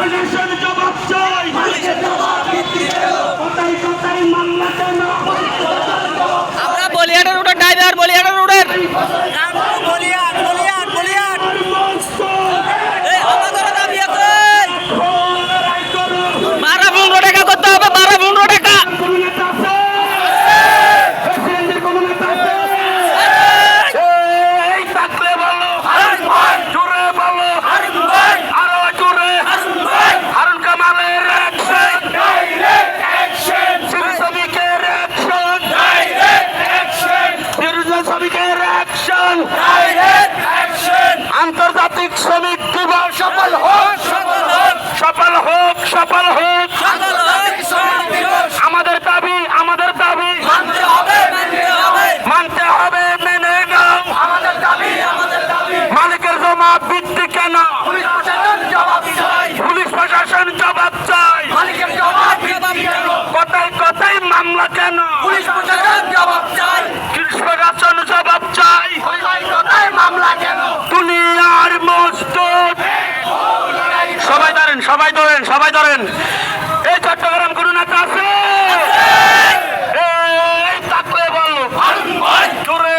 প্রশাসন জবাব চাই, কোথায় কোথায় মামলা কেন? আমরা বলিয়াটের রোডের ড্রাইভার, বলিয়াটের রোডের আমাদের দাবি আছে 12-15 টাকা করতে হবে, 12-15 টাকা। আন্তর্জাতিক শ্রমিক দিবস সফল হোক, সফল হোক, সফল হোক। আমাদের দাবি, আমাদের দাবি মানতে হবে, মেনে নাও। আমাদের দাবি, মালিকের জমা বৃদ্ধি কেন? পুলিশ প্রশাসন জবাব চাই, কোথায় কোথায় মামলা কেন? পুলিশ প্রশাসন জবাব চাই, মামলা কেন? দুনিয়ার মজদুর সবাই ধরেন, সবাই ধরেন, সবাই ধরেন। এই চট্টগ্রাম করুণাতে আছে, এই থাকলে বলো জোরে